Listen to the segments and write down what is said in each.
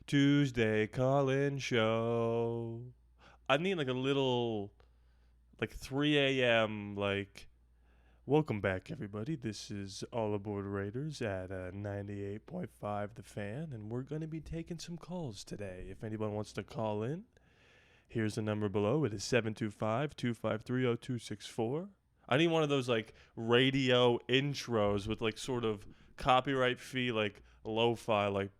Tuesday call-in show. I need like a little, like 3 a.m. like. Welcome back, everybody. This is ALLaBorde Raiders at 98.5 The Fan, and we're going to be taking some calls today. If anyone wants to call in, here's the number below. It is 725-253-0264. I need one of those like radio intros with like sort of copyright fee, like lo-fi, like.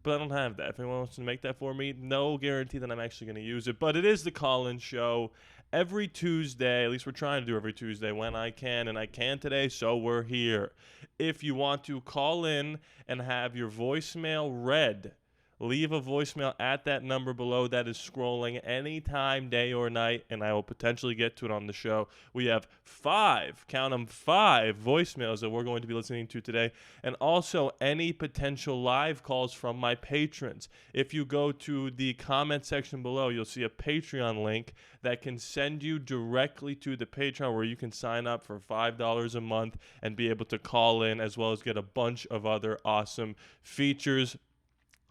But I don't have that. If anyone wants to make that for me, no guarantee that I'm actually going to use it. But it is the call-in show every Tuesday. At least we're trying to do every Tuesday when I can, and I can today, so we're here. If you want to call in and have your voicemail read, leave a voicemail at that number below that is scrolling anytime, day or night, and I will potentially get to it on the show. We have 5 voicemails that we're going to be listening to today, and also any potential live calls from my patrons. If you go to the comment section below, you'll see a Patreon link that can send you directly to the Patreon where you can sign up for $5 a month and be able to call in as well as get a bunch of other awesome features.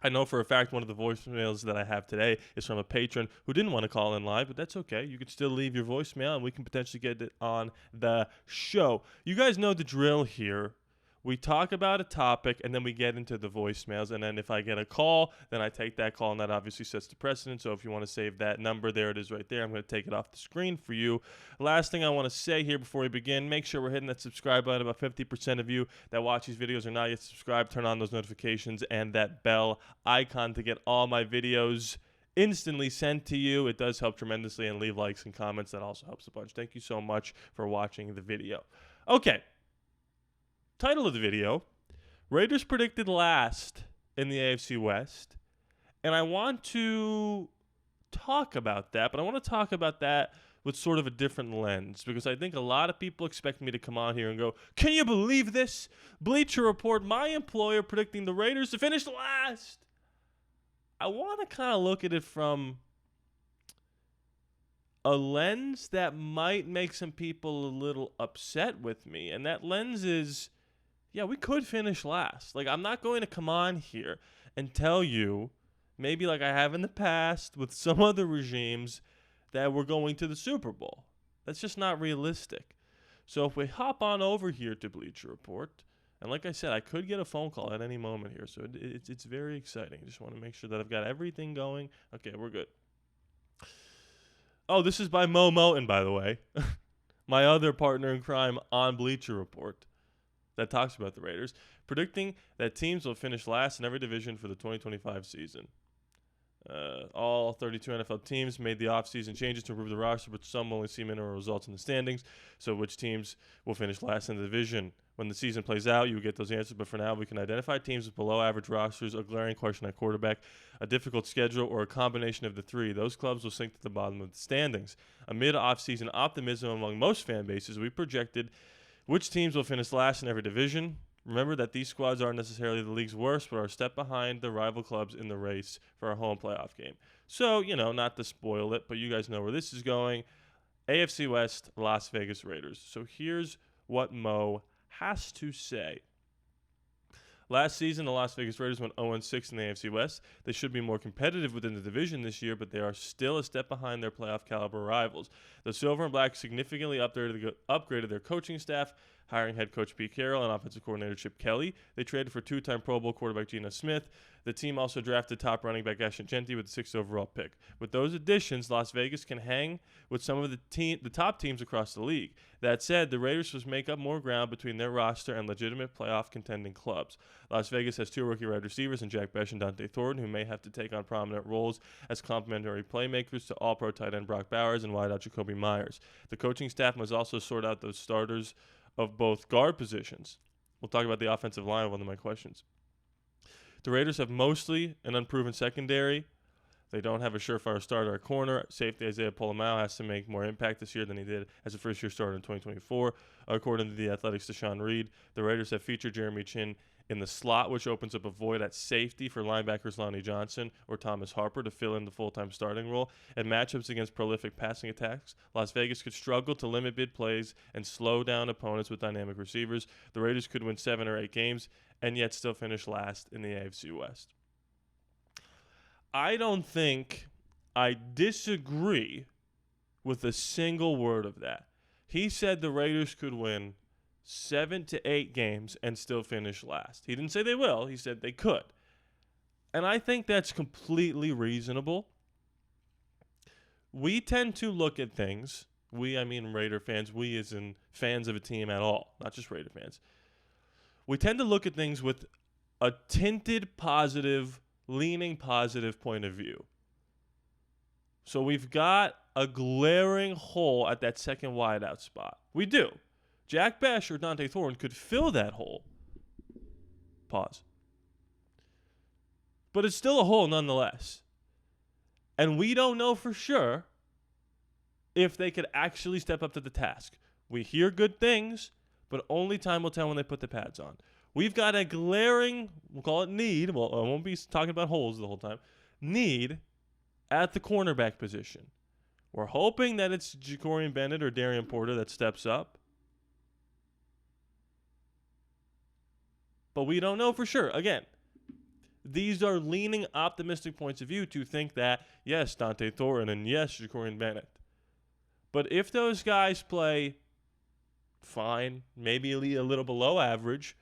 I know for a fact one of the voicemails that I have today is from a patron who didn't want to call in live, but that's okay. You can still leave your voicemail, and we can potentially get it on the show. You guys know the drill here. We talk about a topic, and then we get into the voicemails, and then if I get a call, then I take that call, and that obviously sets the precedent. So if you want to save that number, there it is right there. I'm going to take it off the screen for you. Last thing I want to say here before we begin, make sure we're hitting that subscribe button. About 50% of you that watch these videos are not yet subscribed. Turn on those notifications and that bell icon to get all my videos instantly sent to you. It does help tremendously, and leave likes and comments. That also helps a bunch. Thank you so much for watching the video. Okay. Title of the video, Raiders predicted last in the AFC West. And I want to talk about that, but I want to talk about that with sort of a different lens, because I think a lot of people expect me to come on here and go, can you believe this? Bleacher Report, my employer, predicting the Raiders to finish last. I want to kind of look at it from a lens that might make some people a little upset with me. And that lens is, yeah, we could finish last. Like, I'm not going to come on here and tell you, maybe like I have in the past with some other regimes, that we're going to the Super Bowl. That's just not realistic. So if we hop on over here to Bleacher Report, and like I said, I could get a phone call at any moment here, so it's very exciting. I just want to make sure that I've got everything going. Okay, we're good. Oh, this is by Mo Moten, by the way. My other partner in crime on Bleacher Report that talks about the Raiders, predicting that teams will finish last in every division for the 2025 season. All 32 NFL teams made the offseason changes to improve the roster, but some only see minimal results in the standings. So which teams will finish last in the division? When the season plays out, you will get those answers. But for now, we can identify teams with below-average rosters, a glaring question at quarterback, a difficult schedule, or a combination of the three. Those clubs will sink to the bottom of the standings. Amid offseason optimism among most fan bases, we projected which teams will finish last in every division. Remember that these squads aren't necessarily the league's worst, but are a step behind the rival clubs in the race for a home playoff game. So, not to spoil it, but you guys know where this is going. AFC West, Las Vegas Raiders. So here's what Mo has to say. Last season, the Las Vegas Raiders went 0-6 in the AFC West. They should be more competitive within the division this year, but they are still a step behind their playoff caliber rivals. The Silver and Black significantly upgraded their coaching staff, hiring head coach Pete Carroll and offensive coordinator Chip Kelly. They traded for two-time Pro Bowl quarterback Geno Smith. The team also drafted top running back Ashton Jeanty with the 6th overall pick. With those additions, Las Vegas can hang with some of the top teams across the league. That said, the Raiders must make up more ground between their roster and legitimate playoff contending clubs. Las Vegas has 2 rookie wide receivers in Jack Besh and Dante Thornton, who may have to take on prominent roles as complementary playmakers to all-pro tight end Brock Bowers and wideout Jacoby Myers. The coaching staff must also sort out those starters of both guard positions. We'll talk about the offensive line in one of my questions. The Raiders have mostly an unproven secondary. They don't have a surefire starter at corner. Safety Isaiah Polamau has to make more impact this year than he did as a first-year starter in 2024. According to the Athletics' Deshaun Reed, the Raiders have featured Jeremy Chin in the slot, which opens up a void at safety for linebackers Lonnie Johnson or Thomas Harper to fill in the full-time starting role. In matchups against prolific passing attacks, Las Vegas could struggle to limit big plays and slow down opponents with dynamic receivers. The Raiders could win 7 or 8 games and yet still finish last in the AFC West. I don't think I disagree with a single word of that. He said the Raiders could win 7 to 8 games and still finish last. He didn't say they will. He said they could. And I think that's completely reasonable. We tend to look at things, I mean Raider fans, we as in fans of a team at all, not just Raider fans. We tend to look at things with a tinted positive, leaning positive point of view. So we've got a glaring hole at that second wideout spot. We do. Jack Bech or Dante Thorne could fill that hole. Pause. But it's still a hole nonetheless. And we don't know for sure if they could actually step up to the task. We hear good things, but only time will tell when they put the pads on. We've got a glaring, we'll call it need, well, I won't be talking about holes the whole time, need at the cornerback position. We're hoping that it's Jacorian Bennett or Darien Porter that steps up. But we don't know for sure. Again, these are leaning optimistic points of view to think that, yes, Dante Thorne and yes, Jacorian Bennett. But if those guys play fine, maybe a little below average,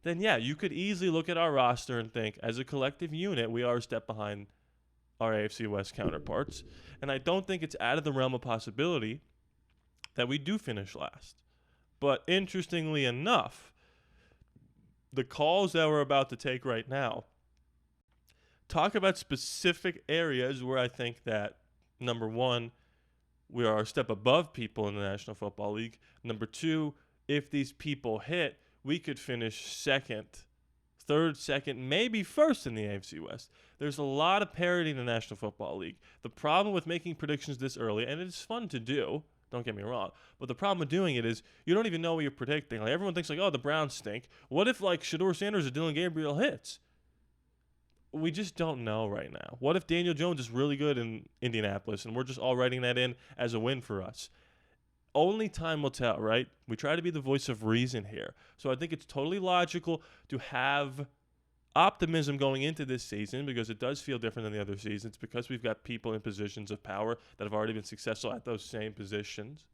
then yeah, you could easily look at our roster and think, as a collective unit, we are a step behind our AFC West counterparts. And I don't think it's out of the realm of possibility that we do finish last. But interestingly enough, the calls that we're about to take right now talk about specific areas where I think that, number one, we are a step above people in the National Football League. Number two, if these people hit, we could finish second, third, second, maybe first in the AFC West. There's a lot of parity in the National Football League. The problem with making predictions this early, and it's fun to do, don't get me wrong, but the problem with doing it is you don't even know what you're predicting. Like, everyone thinks, like, oh, the Browns stink. What if, like, Shedeur Sanders or Dylan Gabriel hits? We just don't know right now. What if Daniel Jones is really good in Indianapolis and we're just all writing that in as a win for us? Only time will tell, right? We try to be the voice of reason here. So I think it's totally logical to have optimism going into this season because it does feel different than the other seasons because we've got people in positions of power that have already been successful at those same positions.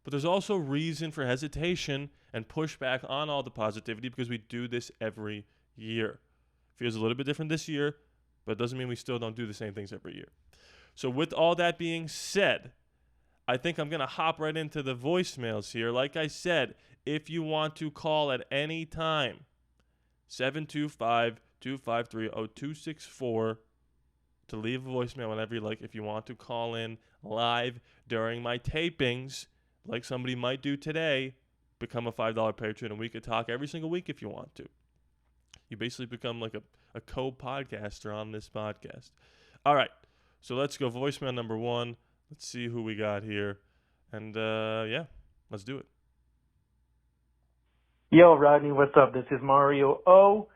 But there's also reason for hesitation and pushback on all the positivity because we do this every year. Feels a little bit different this year, but it doesn't mean we still don't do the same things every year. So with all that being said, I think I'm going to hop right into the voicemails here. Like I said, if you want to call at any time, 725-253-0264 to leave a voicemail whenever you like. If you want to call in live during my tapings, like somebody might do today, become a $5 patron and we could talk every single week if you want to. You basically become like a co-podcaster on this podcast. All right, so let's go voicemail number 1. Let's see who we got here. And, yeah, let's do it. Yo, Rodney, what's up? This is Mario O.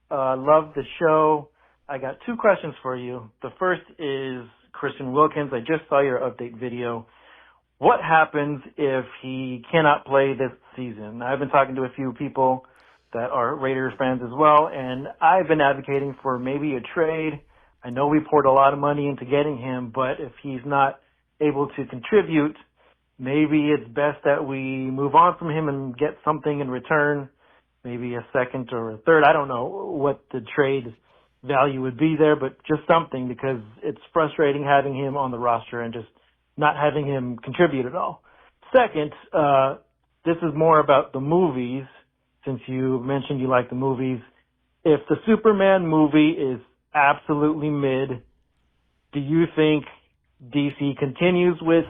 Love the show. I got 2 questions for you. The first is Christian Wilkins. I just saw your update video. What happens if he cannot play this season? I've been talking to a few people that are Raiders fans as well, and I've been advocating for maybe a trade. I know we poured a lot of money into getting him, but if he's not able to contribute, maybe it's best that we move on from him and get something in return, maybe a second or a third. I don't know what the trade value would be there, but just something because it's frustrating having him on the roster and just not having him contribute at all. Second, this is more about the movies, since you mentioned you like the movies. If the Superman movie is absolutely mid, do you think DC continues with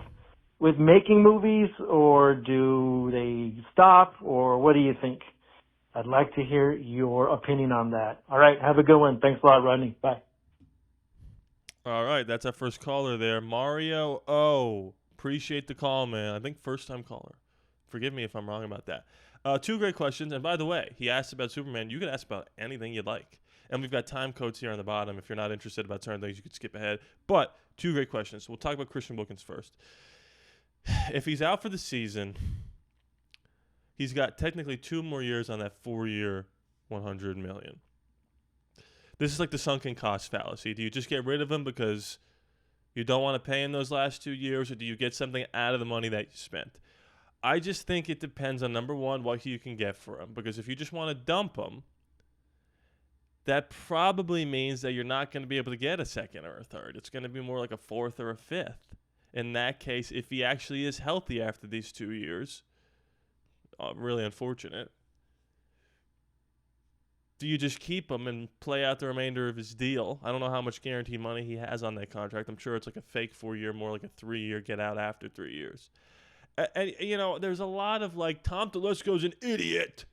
making movies, or do they stop, or what do you think? I'd like to hear your opinion on that. All right, have a good one. Thanks a lot, Rodney. Bye. All right, that's our first caller there. Mario O. Appreciate the call, man. I think first-time caller. Forgive me if I'm wrong about that. Two great questions. And by the way, he asked about Superman. You can ask about anything you'd like. And we've got time codes here on the bottom. If you're not interested about certain things, you could skip ahead. But two great questions. We'll talk about Christian Wilkins first. If he's out for the season, he's got technically 2 more years on that 4-year, $100 million. This is like the sunken cost fallacy. Do you just get rid of him because you don't want to pay in those last 2 years, or do you get something out of the money that you spent? I just think it depends on, number one, what you can get for him. Because if you just want to dump him, that probably means that you're not going to be able to get a second or a third. It's going to be more like a fourth or a fifth. In that case, if he actually is healthy after these 2 years, really unfortunate, do you just keep him and play out the remainder of his deal? I don't know how much guaranteed money he has on that contract. I'm sure it's like a fake 4-year, more like a 3-year get out after 3 years. And, you know, there's a lot of like, Tom Telesco's an idiot.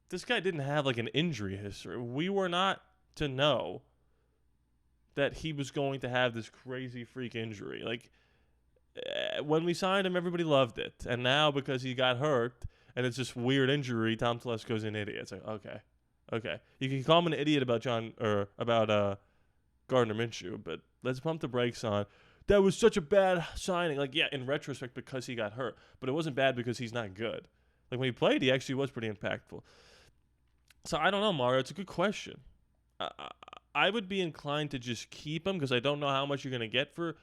This guy didn't have like an injury history. We were not to know that he was going to have this crazy freak injury. Like, when we signed him, everybody loved it. And now because he got hurt and it's this weird injury, Tom Telesco's an idiot. It's like, okay. You can call him an idiot about Gardner Minshew, but let's pump the brakes on. That was such a bad signing. Like, yeah, in retrospect, because he got hurt. But it wasn't bad because he's not good. Like, when he played, he actually was pretty impactful. So, I don't know, Mario. It's a good question. I would be inclined to just keep him because I don't know how much you're going to get for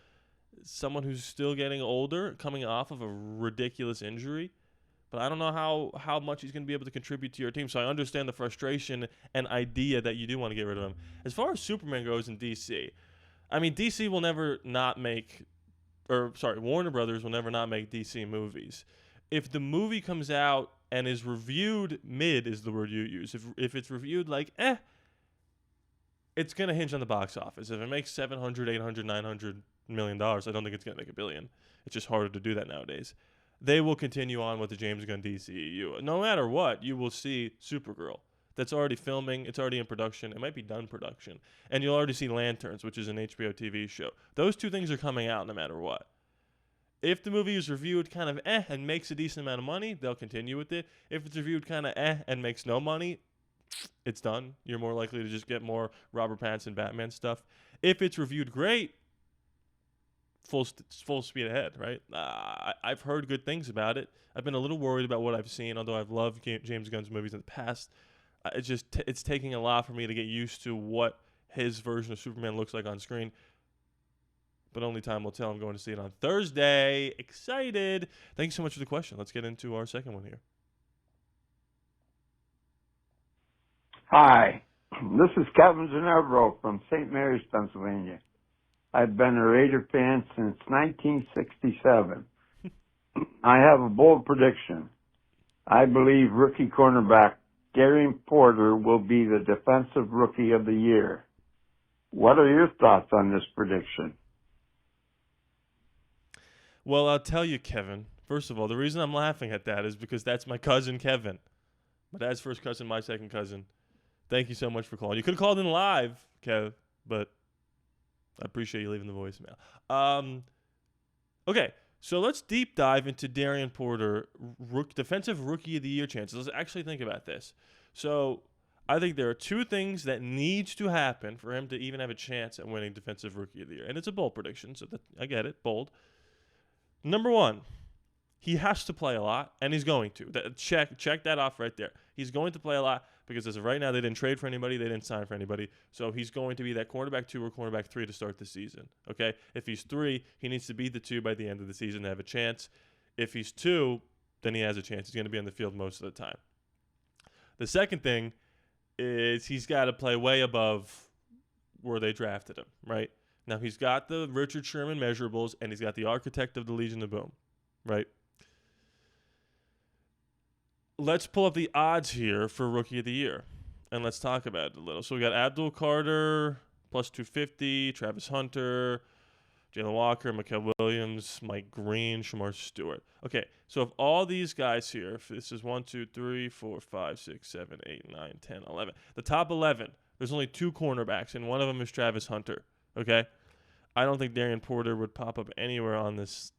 someone who's still getting older, coming off of a ridiculous injury. But I don't know how much he's going to be able to contribute to your team. So I understand the frustration and idea that you do want to get rid of him. As far as Superman goes in DC, I mean, DC will never not make, Warner Brothers will never not make DC movies. If the movie comes out and is reviewed mid is the word you use. If it's reviewed like, it's going to hinge on the box office. If it makes $700, $800, $900 million, I don't think it's going to make $1 billion. It's just harder to do that nowadays. They will continue on with the James Gunn DCEU. No matter what, you will see Supergirl. That's already filming. It's already in production. It might be done production. And you'll already see Lanterns, which is an HBO TV show. Those two things are coming out no matter what. If the movie is reviewed kind of and makes a decent amount of money, they'll continue with it. If it's reviewed kind of and makes no money, it's done. You're more likely to just get more Robert Pattinson Batman stuff. If it's reviewed great, full speed ahead, right? I've heard good things about it. I've been a little worried about what I've seen, although I've loved James Gunn's movies in the past. It's taking a lot for me to get used to what his version of Superman looks like on screen. But only time will tell. I'm going to see it on Thursday. Excited. Thank you so much for the question. Let's get into our second one here. Hi, this is Kevin Ginevro from St. Mary's, Pennsylvania. I've been a Raider fan since 1967. I have a bold prediction. I believe rookie cornerback Darien Porter will be the Defensive Rookie of the Year. What are your thoughts on this prediction? Well, I'll tell you, Kevin. First of all, the reason I'm laughing at that is because that's my cousin, Kevin. My dad's first cousin, my second cousin. Thank you so much for calling. You could have called in live, Kev, but I appreciate you leaving the voicemail. Okay, so let's deep dive into Darien Porter, Defensive Rookie of the Year chances. Let's actually think about this. So I think there are two things that needs to happen for him to even have a chance at winning Defensive Rookie of the Year. And it's a bold prediction, so I get it, bold. Number one, he has to play a lot, and he's going to. Check that off right there. He's going to play a lot because as of right now, they didn't trade for anybody. They didn't sign for anybody. So he's going to be that cornerback 2 or cornerback 3 to start the season. Okay? If he's 3, he needs to be the 2 by the end of the season to have a chance. If he's 2, then he has a chance. He's going to be on the field most of the time. The second thing is he's got to play way above where they drafted him, right? Now, he's got the Richard Sherman measurables, and he's got the architect of the Legion of Boom, right? Let's pull up the odds here for Rookie of the Year, and let's talk about it a little. So we got Abdul Carter, plus 250, Travis Hunter, Jalen Walker, Mikael Williams, Mike Green, Shamar Stewart. Okay, so of all these guys here, if this is 1, 2, 3, 4, 5, 6, 7, 8, 9, 10, 11. The top 11, there's only 2 cornerbacks, and one of them is Travis Hunter, okay? I don't think Darien Porter would pop up anywhere on this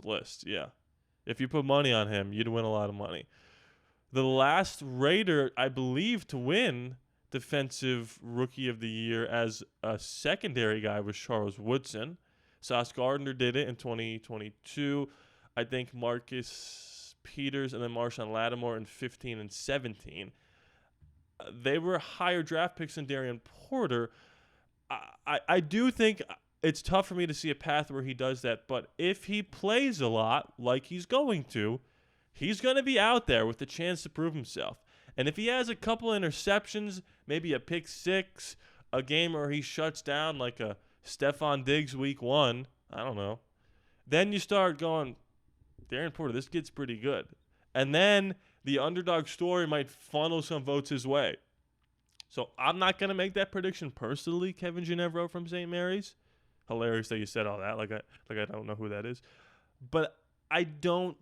list, yeah. If you put money on him, you'd win a lot of money. The last Raider, I believe, to win Defensive Rookie of the Year as a secondary guy was Charles Woodson. Sauce Gardner did it in 2022. I think Marcus Peters and then Marshawn Lattimore in 15 and 17. They were higher draft picks than Darien Porter. I do think it's tough for me to see a path where he does that, but if he plays a lot like he's going to, he's going to be out there with the chance to prove himself. And if he has a couple interceptions, maybe a pick six, a game where he shuts down like a Stephon Diggs week 1, I don't know, then you start going, Darien Porter, this kid's pretty good. And then the underdog story might funnel some votes his way. So I'm not going to make that prediction personally, Kevin Ginevro from St. Mary's. Hilarious that you said all that, like I don't know who that is. But I don't,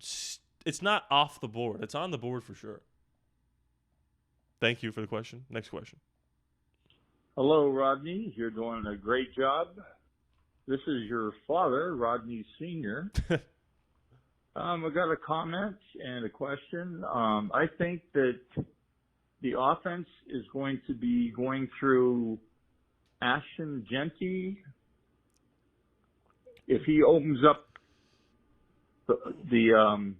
it's not off the board. It's on the board for sure. Thank you for the question. Next question. Hello, Rodney. You're doing a great job. This is your father, Rodney Sr. I got a comment and a question. I think that the offense is going to be going through Ashton Genty. If he opens up the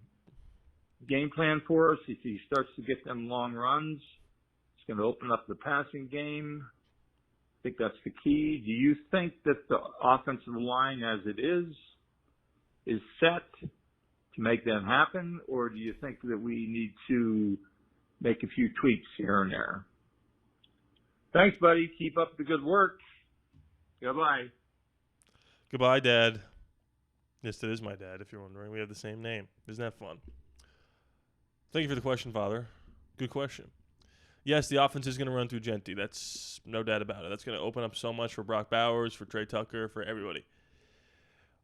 game plan for us, if he starts to get them long runs, it's going to open up the passing game. I think that's the key. Do you think that the offensive line as it is set to make that happen, or do you think that we need to make a few tweaks here and there? Thanks, buddy. Keep up the good work. Goodbye. Goodbye, Dad. Yes, that is my dad, if you're wondering. We have the same name. Isn't that fun? Thank you for the question, Father. Good question. Yes, the offense is going to run through Genty. That's no doubt about it. That's going to open up so much for Brock Bowers, for Trey Tucker, for everybody.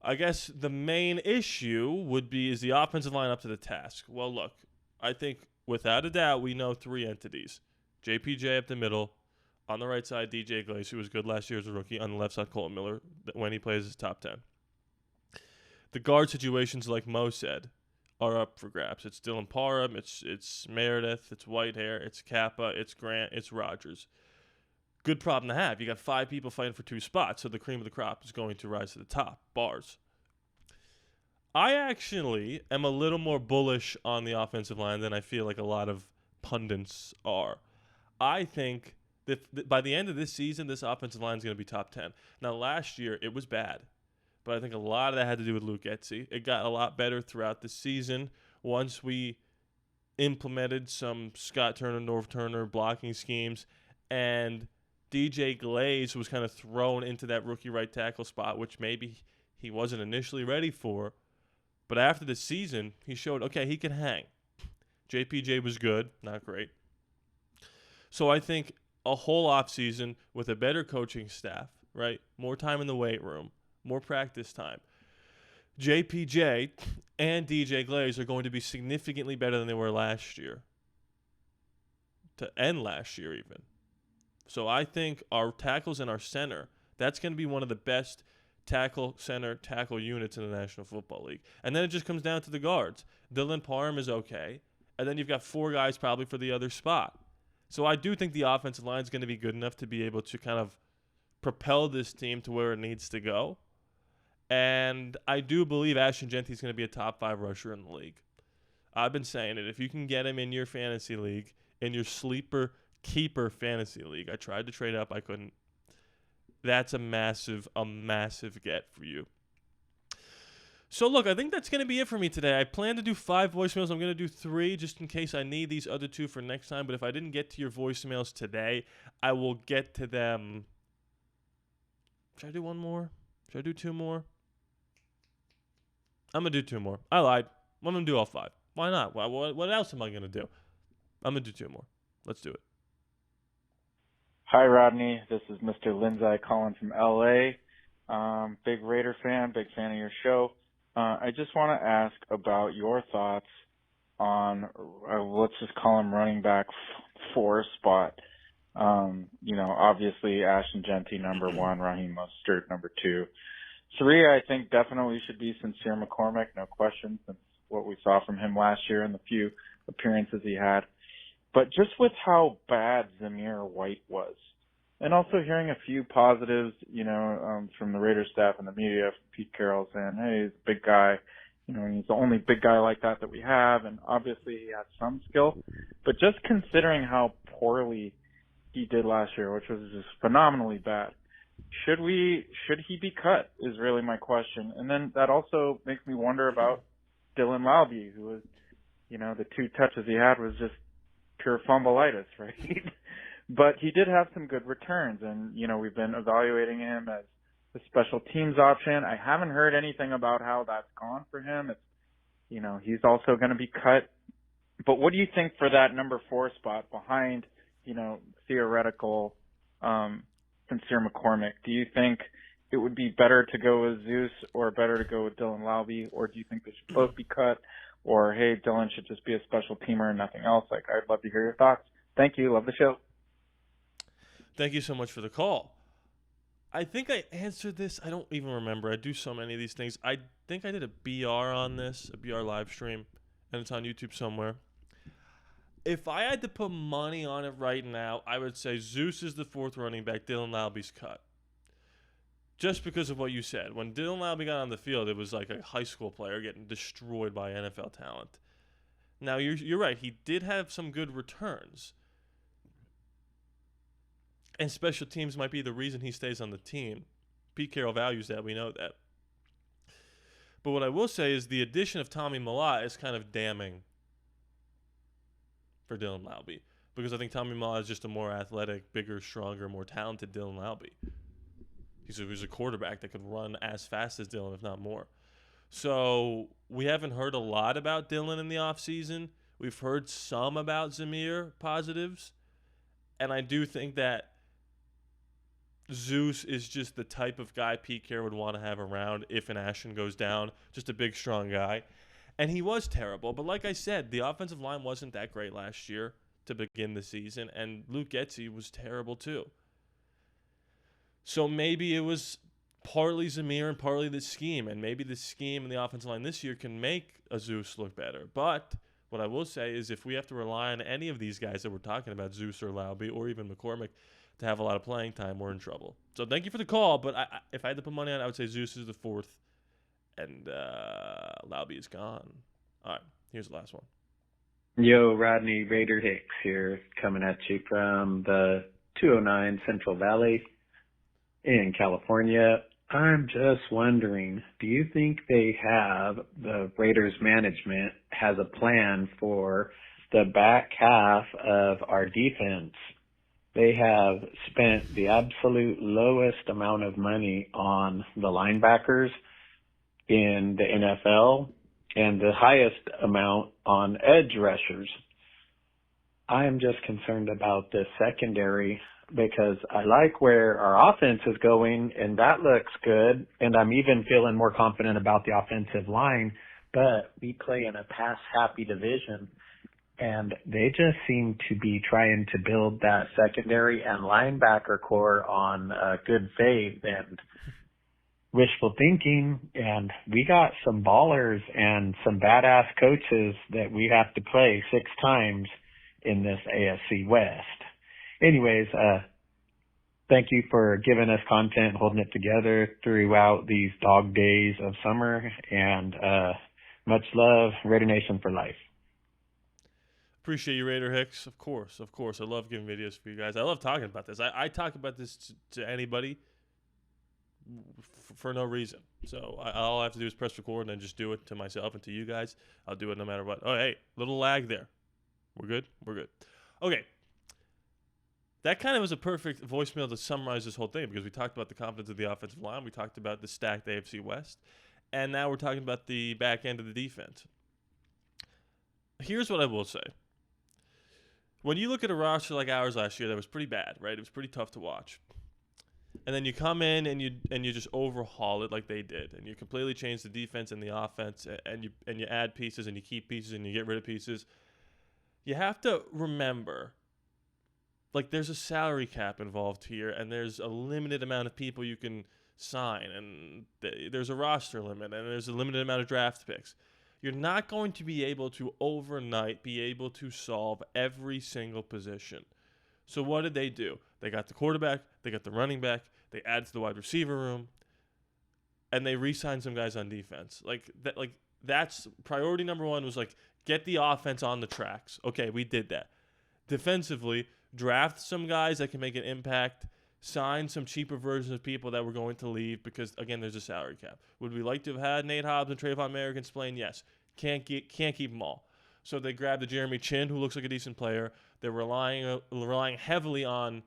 I guess the main issue would be, is the offensive line up to the task? Well, look, I think without a doubt we know three entities. JPJ up the middle. On the right side, DJ Glaze, who was good last year as a rookie. On the left side, Colton Miller, when he plays his top 10. The guard situations, like Mo said, are up for grabs. It's Dylan Parham, it's Meredith, it's Whitehair, it's Kappa, it's Grant, it's Rogers. Good problem to have. You got 5 people fighting for 2 spots, so the cream of the crop is going to rise to the top. Bars. I actually am a little more bullish on the offensive line than I feel like a lot of pundits are. I think that by the end of this season, this offensive line is going to be top 10. Now, last year, it was bad. But I think a lot of that had to do with Luke Getsy. It got a lot better throughout the season once we implemented some Scott Turner, Norv Turner blocking schemes, and DJ Glaze was kind of thrown into that rookie right tackle spot, which maybe he wasn't initially ready for. But after the season, he showed, okay, he can hang. JPJ was good, not great. So I think a whole offseason with a better coaching staff, right? More time in the weight room. More practice time. JPJ and DJ Glaze are going to be significantly better than they were last year. To end last year even. So I think our tackles and our center, that's going to be one of the best tackle, center, tackle units in the National Football League. And then it just comes down to the guards. Dylan Parham is okay. And then you've got 4 guys probably for the other spot. So I do think the offensive line is going to be good enough to be able to kind of propel this team to where it needs to go. And I do believe Ashton Genty is going to be a top 5 rusher in the league. I've been saying it. If you can get him in your fantasy league, in your sleeper keeper fantasy league, I tried to trade up, I couldn't. That's a massive get for you. So look, I think that's going to be it for me today. I plan to do 5 voicemails. I'm going to do 3 just in case I need these other 2 for next time. But if I didn't get to your voicemails today, I will get to them. Should I do 1 more? Should I do 2 more? I'm going to do 2 more. I lied. I'm going to do all 5. Why not? What else am I going to do? I'm going to do 2 more. Let's do it. Hi, Rodney. This is Mr. Lindsay calling from L.A. Big Raider fan, big fan of your show. I just want to ask about your thoughts on, let's just call him running back 4 spot. Obviously Ashton Genty, number 1, Raheem Mostert, number 2. 3, I think definitely should be Sincere McCormick, no question, since what we saw from him last year and the few appearances he had. But just with how bad Zamir White was, and also hearing a few positives, from the Raiders staff and the media, Pete Carroll saying, hey, he's a big guy. He's the only big guy like that we have, and obviously he has some skill. But just considering how poorly he did last year, which was just phenomenally bad, should he be cut is really my question. And then that also makes me wonder about Dylan Laube, who was, the 2 touches he had was just pure fumbleitis, right? But he did have some good returns, and, we've been evaluating him as a special teams option. I haven't heard anything about how that's gone for him. It's, he's also going to be cut. But what do you think for that number 4 spot behind, theoretical Sincere McCormick? Do you think it would be better to go with Zeus or better to go with Dylan Laube, or do you think they should both be cut? Or, hey, Dylan should just be a special teamer and nothing else? I'd love to hear your thoughts. Thank you. Love the show. Thank you so much for the call. I think I answered this. I don't even remember. I do so many of these things. I think I did a BR on this, a BR live stream, and it's on YouTube somewhere. If I had to put money on it right now, I would say Zeus is the 4th running back, Dylan Laube's cut. Just because of what you said. When Dylan Laube got on the field, it was like a high school player getting destroyed by NFL talent. Now, you're right. He did have some good returns. And special teams might be the reason he stays on the team. Pete Carroll values that. We know that. But what I will say is the addition of Tommy Millott is kind of damning for Dylan Laube. Because I think Tommy Millott is just a more athletic, bigger, stronger, more talented Dylan Laube. He's a quarterback that could run as fast as Dylan, if not more. So we haven't heard a lot about Dylan in the offseason. We've heard some about Zamir positives. And I do think that Zeus is just the type of guy Pete Carroll would want to have around if an Ashton goes down. Just a big, strong guy. And he was terrible. But like I said, the offensive line wasn't that great last year to begin the season. And Luke Getsy was terrible too. So maybe it was partly Zamir and partly the scheme. And maybe the scheme and the offensive line this year can make a Zeus look better. But what I will say is if we have to rely on any of these guys that we're talking about, Zeus or Laube or even McCormick, to have a lot of playing time, we're in trouble. So thank you for the call. But if I had to put money on it, I would say Zeus is the 4th. And Laube is gone. All right, here's the last one. Yo, Rodney Raider Hicks here, coming at you from the 209 Central Valley in California. I'm just wondering, do you think the Raiders management has a plan for the back half of our defense? They have spent the absolute lowest amount of money on the linebackers in the NFL and the highest amount on edge rushers. I am just concerned about the secondary because I like where our offense is going, and that looks good, and I'm even feeling more confident about the offensive line, but we play in a pass-happy division, and they just seem to be trying to build that secondary and linebacker core on good faith and wishful thinking, and we got some ballers and some badass coaches that we have to play 6 times in this AFC West. Anyways, thank you for giving us content and holding it together throughout these dog days of summer, and much love, Raider Nation for life. Appreciate you, Raider Hicks. Of course. I love giving videos for you guys. I love talking about this. I talk about this to anybody for no reason. So all I have to do is press record and then just do it to myself and to you guys. I'll do it no matter what. Oh, hey, little lag there. We're good? We're good. Okay. That kind of was a perfect voicemail to summarize this whole thing because we talked about the confidence of the offensive line. We talked about the stacked AFC West. And now we're talking about the back end of the defense. Here's what I will say. When you look at a roster like ours last year, that was pretty bad, right? It was pretty tough to watch. And then you come in and you just overhaul it like they did, and you completely change the defense and the offense, and you add pieces and you keep pieces and you get rid of pieces. You have to remember, like, there's a salary cap involved here, and there's a limited amount of people you can sign, and there's a roster limit, and there's a limited amount of draft picks. You're not going to be able to overnight be able to solve every single position. So what did they do? They got the quarterback, they got the running back, they added to the wide receiver room, and they re-signed some guys on defense. That's priority number one, was like, get the offense on the tracks. Okay, we did that. Defensively, draft some guys that can make an impact, sign some cheaper versions of people that were going to leave because, again, there's a salary cap. Would we like to have had Nate Hobbs and Trayvon Merrick playing? Yes. Can't keep them all. So they grabbed the Jeremy Chin, who looks like a decent player. They're relying heavily on,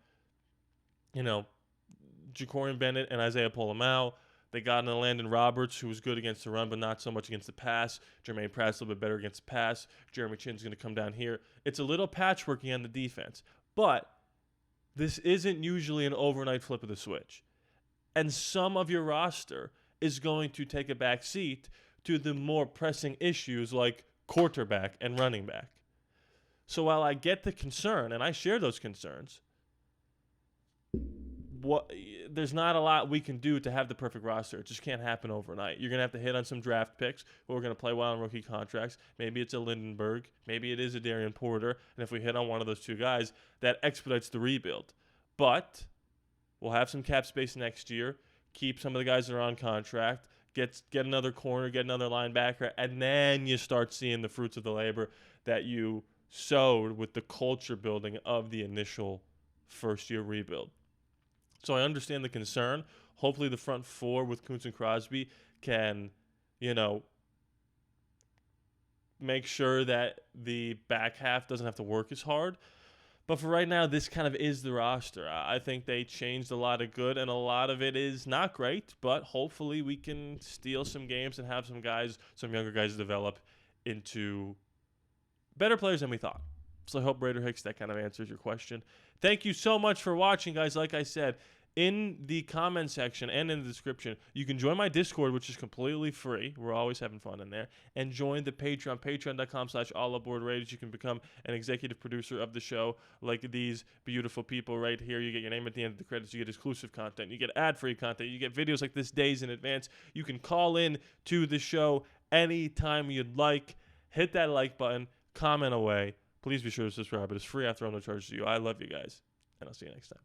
Ja'Cory Bennett and Isaiah Polamau. They got into Landon Roberts, who was good against the run, but not so much against the pass. Jermaine Pratt's a little bit better against the pass. Jeremy Chin's going to come down here. It's a little patchworky on the defense. But this isn't usually an overnight flip of the switch. And some of your roster is going to take a back seat to the more pressing issues like quarterback and running back. So while I get the concern, and I share those concerns, there's not a lot we can do to have the perfect roster. It just can't happen overnight. You're going to have to hit on some draft picks who are going to play well on rookie contracts. Maybe it's a Lindenberg. Maybe it is a Darien Porter. And if we hit on one of those two guys, that expedites the rebuild. But we'll have some cap space next year. Keep some of the guys that are on contract. Get another corner, get another linebacker, and then you start seeing the fruits of the labor that you sowed with the culture building of the initial first-year rebuild. So I understand the concern. Hopefully the front four with Kuntz and Crosby can, make sure that the back half doesn't have to work as hard. But for right now, this kind of is the roster. I think they changed a lot of good, and a lot of it is not great, but hopefully we can steal some games and have some younger guys develop into better players than we thought. So I hope, Raider Hicks, that kind of answers your question. Thank you so much for watching, guys. Like I said, in the comment section and in the description, you can join my Discord, which is completely free. We're always having fun in there. And join the Patreon, patreon.com/ALLaBorde Raiders. You can become an executive producer of the show like these beautiful people right here. You get your name at the end of the credits. You get exclusive content. You get ad-free content. You get videos like this days in advance. You can call in to the show anytime you'd like. Hit that like button. Comment away. Please be sure to subscribe. It is free after all, no charges to you. I love you guys, and I'll see you next time.